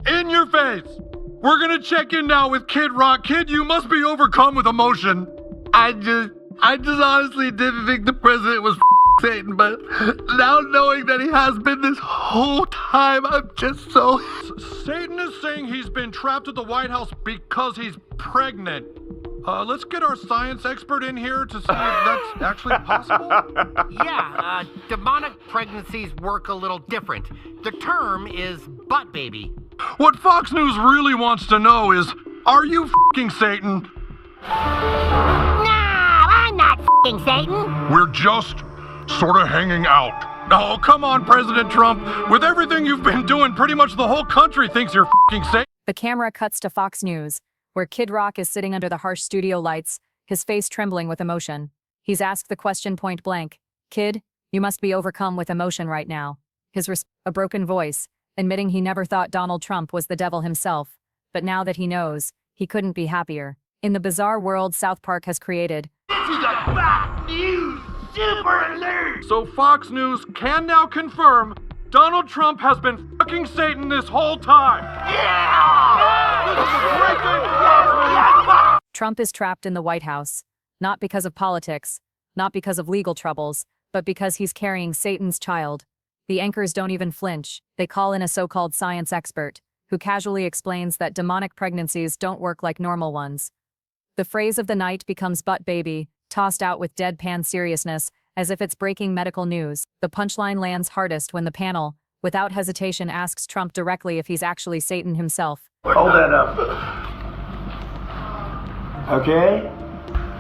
In your face! We're gonna check in now with Kid Rock. Kid, you must be overcome with emotion. I just honestly didn't think the president was Satan, but now knowing that he has been this whole time, I'm just so... Satan is saying he's been trapped at the White House because he's pregnant. Let's get our science expert in here to see if that's actually possible. Yeah, demonic pregnancies work a little different. The term is butt baby. What Fox News really wants to know is, are you f***ing Satan? No, I'm not f***ing Satan. We're just sort of hanging out. Oh, come on, President Trump. With everything you've been doing, pretty much the whole country thinks you're f***ing Satan. The camera cuts to Fox News, where Kid Rock is sitting under the harsh studio lights, his face trembling with emotion. He's asked the question point blank. Kid, you must be overcome with emotion right now. A broken voice, admitting he never thought Donald Trump was the devil himself. But now that he knows, he couldn't be happier. In the bizarre world South Park has created, This is a Fox News super alert! So Fox News can now confirm Donald Trump has been fucking Satan this whole time. Yeah! This is a great day for Fox News. Trump is trapped in the White House, not because of politics, not because of legal troubles, but because he's carrying Satan's child. The anchors don't even flinch. They call in a so-called science expert, who casually explains that demonic pregnancies don't work like normal ones. The phrase of the night becomes butt baby, tossed out with deadpan seriousness, as if it's breaking medical news. The punchline lands hardest when the panel, without hesitation, asks Trump directly if he's actually Satan himself. Hold that up. Okay?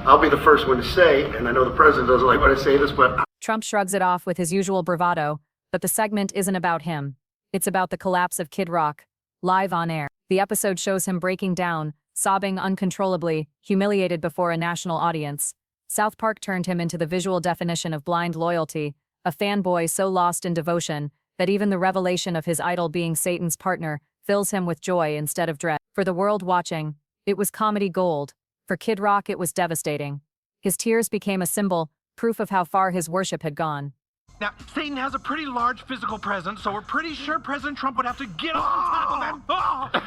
I'll be the first one to say, and I know the president doesn't like when I say this, but... Trump shrugs it off with his usual bravado, but the segment isn't about him. It's about the collapse of Kid Rock, live on air. The episode shows him breaking down, sobbing uncontrollably, humiliated before a national audience. South Park turned him into the visual definition of blind loyalty, a fanboy so lost in devotion that even the revelation of his idol being Satan's partner fills him with joy instead of dread. For the world watching, it was comedy gold. For Kid Rock, it was devastating. His tears became a symbol, proof of how far his worship had gone. Now, Satan has a pretty large physical presence, so we're pretty sure President Trump would have to get on top of him.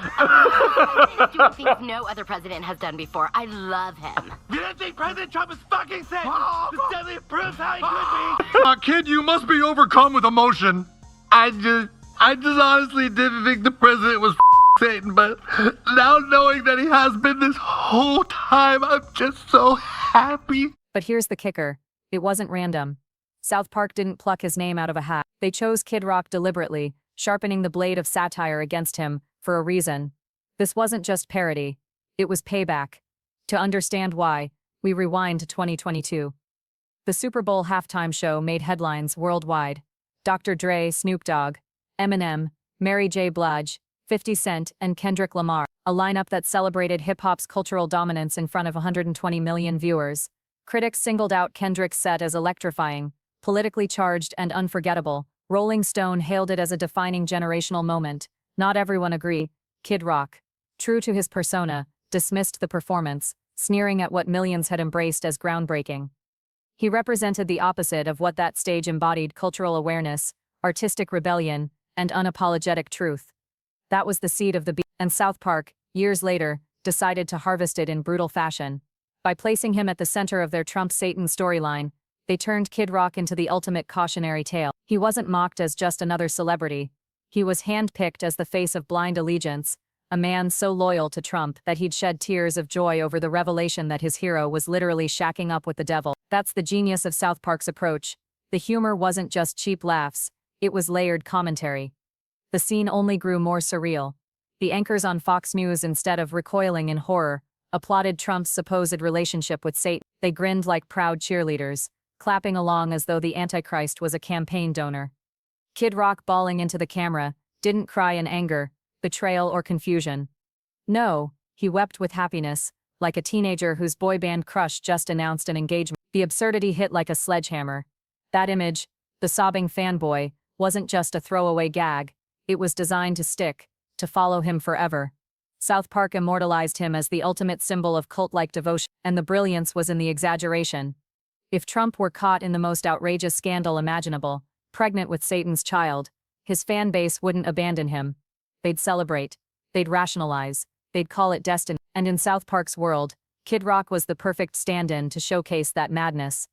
He's doing things no other president has done before. I love him. You don't think President Trump is fucking Satan? This definitely proves how he could be. Kid, you must be overcome with emotion. I just honestly didn't think the president was Satan, but now knowing that he has been this whole time, I'm just so happy. But here's the kicker. It wasn't random. South Park didn't pluck his name out of a hat. They chose Kid Rock deliberately, sharpening the blade of satire against him, for a reason. This wasn't just parody. It was payback. To understand why, we rewind to 2022. The Super Bowl halftime show made headlines worldwide. Dr. Dre, Snoop Dogg, Eminem, Mary J. Blige, 50 Cent, and Kendrick Lamar, a lineup that celebrated hip-hop's cultural dominance in front of 120 million viewers. Critics singled out Kendrick's set as electrifying, politically charged, and unforgettable. Rolling Stone hailed it as a defining generational moment. Not everyone agreed. Kid Rock, true to his persona, dismissed the performance, sneering at what millions had embraced as groundbreaking. He represented the opposite of what that stage embodied: cultural awareness, artistic rebellion, and unapologetic truth. That was the seed of the beat, and South Park, years later, decided to harvest it in brutal fashion. By placing him at the center of their Trump-Satan storyline, they turned Kid Rock into the ultimate cautionary tale. He wasn't mocked as just another celebrity. He was handpicked as the face of blind allegiance, a man so loyal to Trump that he'd shed tears of joy over the revelation that his hero was literally shacking up with the devil. That's the genius of South Park's approach. The humor wasn't just cheap laughs, it was layered commentary. The scene only grew more surreal. The anchors on Fox News, instead of recoiling in horror, applauded Trump's supposed relationship with Satan. They grinned like proud cheerleaders, clapping along as though the Antichrist was a campaign donor. Kid Rock, bawling into the camera, didn't cry in anger, betrayal, or confusion. No, he wept with happiness, like a teenager whose boy band crush just announced an engagement. The absurdity hit like a sledgehammer. That image, the sobbing fanboy, wasn't just a throwaway gag. It was designed to stick, to follow him forever. South Park immortalized him as the ultimate symbol of cult-like devotion, and the brilliance was in the exaggeration. If Trump were caught in the most outrageous scandal imaginable, pregnant with Satan's child, his fan base wouldn't abandon him. They'd celebrate. They'd rationalize. They'd call it destiny. And in South Park's world, Kid Rock was the perfect stand-in to showcase that madness.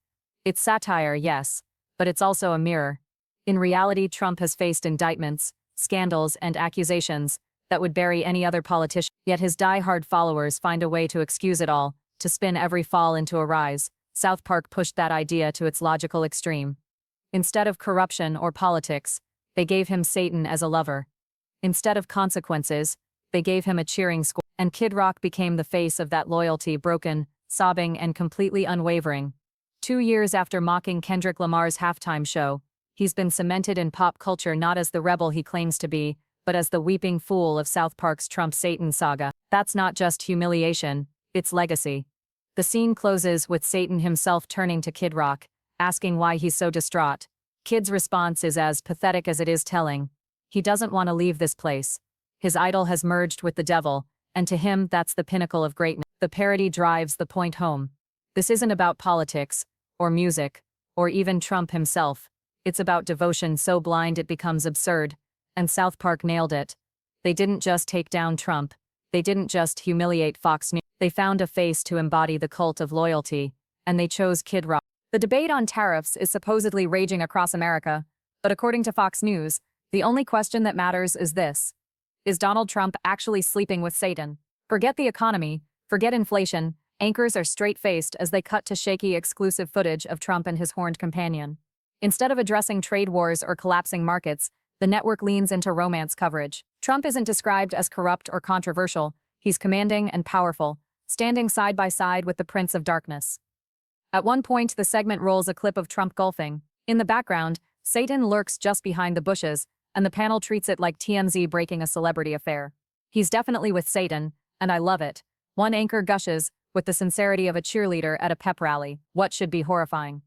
It's satire, yes, but it's also a mirror. In reality, Trump has faced indictments, scandals, and accusations that would bury any other politician. Yet his die-hard followers find a way to excuse it all, to spin every fall into a rise. South Park pushed that idea to its logical extreme. Instead of corruption or politics, they gave him Satan as a lover. Instead of consequences, they gave him a cheering squad. And Kid Rock became the face of that loyalty, broken, sobbing, and completely unwavering. 2 years after mocking Kendrick Lamar's halftime show, he's been cemented in pop culture not as the rebel he claims to be, but as the weeping fool of South Park's Trump-Satan saga. That's not just humiliation, it's legacy. The scene closes with Satan himself turning to Kid Rock, asking why he's so distraught. Kid's response is as pathetic as it is telling. He doesn't want to leave this place. His idol has merged with the devil, and to him that's the pinnacle of greatness. The parody drives the point home. This isn't about politics, or music, or even Trump himself. It's about devotion so blind it becomes absurd, and South Park nailed it. They didn't just take down Trump. They didn't just humiliate Fox News. They found a face to embody the cult of loyalty, and they chose Kid Rock. The debate on tariffs is supposedly raging across America, but according to Fox News, the only question that matters is this. Is Donald Trump actually sleeping with Satan? Forget the economy, forget inflation, anchors are straight-faced as they cut to shaky exclusive footage of Trump and his horned companion. Instead of addressing trade wars or collapsing markets, the network leans into romance coverage. Trump isn't described as corrupt or controversial, he's commanding and powerful, standing side by side with the Prince of Darkness. At one point, the segment rolls a clip of Trump golfing. In the background, Satan lurks just behind the bushes, and the panel treats it like TMZ breaking a celebrity affair. He's definitely with Satan, and I love it. One anchor gushes, with the sincerity of a cheerleader at a pep rally. What should be horrifying?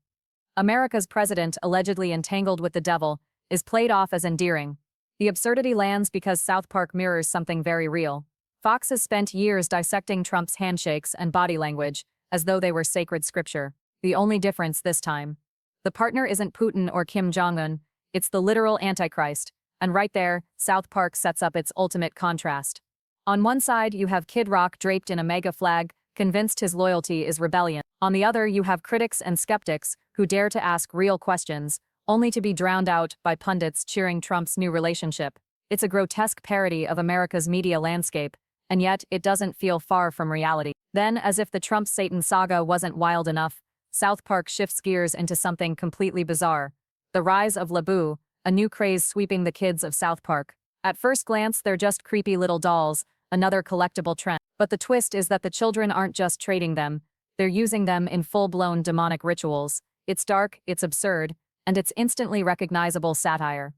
America's president, allegedly entangled with the devil, is played off as endearing. The absurdity lands because South Park mirrors something very real. Fox has spent years dissecting Trump's handshakes and body language, as though they were sacred scripture. The only difference this time. The partner isn't Putin or Kim Jong-un, it's the literal Antichrist. And right there, South Park sets up its ultimate contrast. On one side, you have Kid Rock draped in a MAGA flag, convinced his loyalty is rebellion. On the other, you have critics and skeptics who dare to ask real questions, only to be drowned out by pundits cheering Trump's new relationship. It's a grotesque parody of America's media landscape, and yet it doesn't feel far from reality. Then, as if the Trump-Satan saga wasn't wild enough, South Park shifts gears into something completely bizarre. The rise of Laboo, a new craze sweeping the kids of South Park. At first glance, they're just creepy little dolls, another collectible trend. But the twist is that the children aren't just trading them, they're using them in full-blown demonic rituals. It's dark, it's absurd, and it's instantly recognizable satire.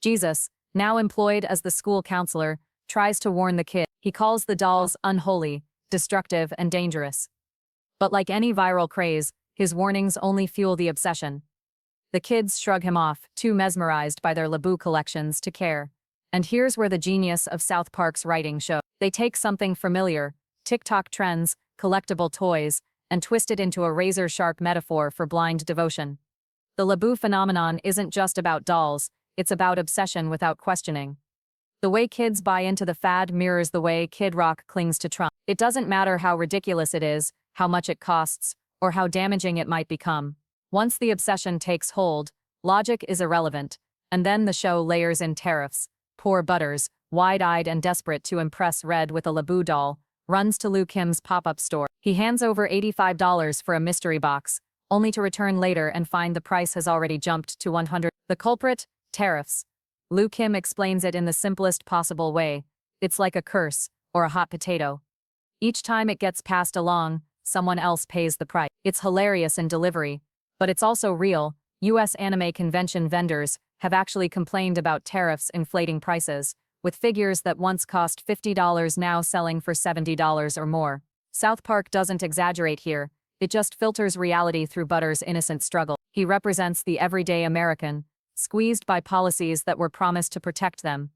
Jesus, now employed as the school counselor, tries to warn the kid. He calls the dolls unholy, destructive, and dangerous. But like any viral craze, his warnings only fuel the obsession. The kids shrug him off, too mesmerized by their Laboo collections to care. And here's where the genius of South Park's writing shows. They take something familiar, TikTok trends, collectible toys, and twist it into a razor-sharp metaphor for blind devotion. The Laboo phenomenon isn't just about dolls, it's about obsession without questioning. The way kids buy into the fad mirrors the way Kid Rock clings to Trump. It doesn't matter how ridiculous it is, how much it costs, or how damaging it might become. Once the obsession takes hold, logic is irrelevant, and then the show layers in tariffs. Poor Butters, wide-eyed and desperate to impress Red with a Laboo doll, runs to Lou Kim's pop-up store. He hands over $85 for a mystery box, only to return later and find the price has already jumped to $100. The culprit? Tariffs. Lou Kim explains it in the simplest possible way. It's like a curse, or a hot potato. Each time it gets passed along, someone else pays the price. It's hilarious in delivery, but it's also real. US anime convention vendors have actually complained about tariffs inflating prices, with figures that once cost $50 now selling for $70 or more. South Park doesn't exaggerate here, it just filters reality through Butters' innocent struggle. He represents the everyday American, squeezed by policies that were promised to protect them.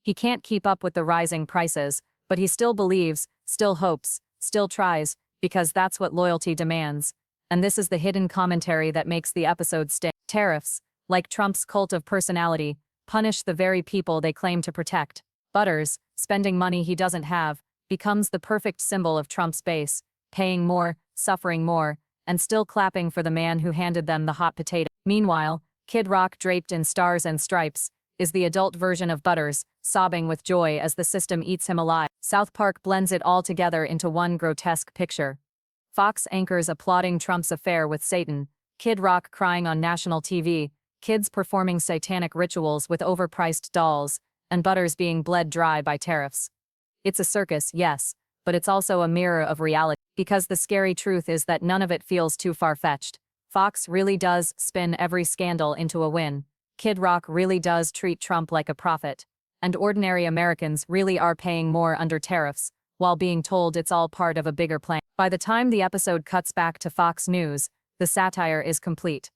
He can't keep up with the rising prices, but he still believes, still hopes, still tries, because that's what loyalty demands. And this is the hidden commentary that makes the episode stick. Tariffs, like Trump's cult of personality, punish the very people they claim to protect. Butters, spending money he doesn't have, becomes the perfect symbol of Trump's base, paying more, suffering more, and still clapping for the man who handed them the hot potato. Meanwhile, Kid Rock, draped in stars and stripes, is the adult version of Butters, sobbing with joy as the system eats him alive. South Park blends it all together into one grotesque picture. Fox anchors applauding Trump's affair with Satan, Kid Rock crying on national TV, kids performing satanic rituals with overpriced dolls, and Butters being bled dry by tariffs. It's a circus, yes, but it's also a mirror of reality, because the scary truth is that none of it feels too far-fetched. Fox really does spin every scandal into a win. Kid Rock really does treat Trump like a prophet. And ordinary Americans really are paying more under tariffs, while being told it's all part of a bigger plan. By the time the episode cuts back to Fox News, the satire is complete.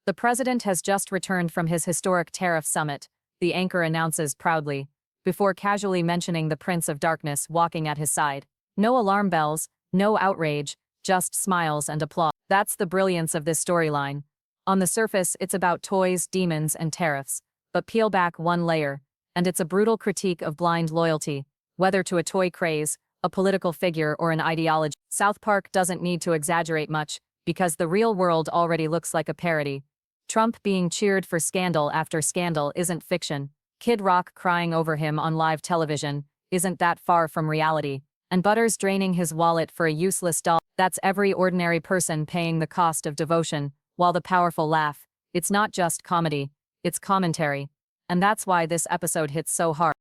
The president has just returned from his historic tariff summit, the anchor announces proudly, before casually mentioning the Prince of Darkness walking at his side. No alarm bells, no outrage, just smiles and applause. That's the brilliance of this storyline. On the surface, it's about toys, demons, and tariffs. But peel back one layer, and it's a brutal critique of blind loyalty, whether to a toy craze, a political figure, or an ideology. South Park doesn't need to exaggerate much, because the real world already looks like a parody. Trump being cheered for scandal after scandal isn't fiction. Kid Rock crying over him on live television isn't that far from reality. And Butters draining his wallet for a useless doll, that's every ordinary person paying the cost of devotion, while the powerful laugh. It's not just comedy, it's commentary. And that's why this episode hits so hard.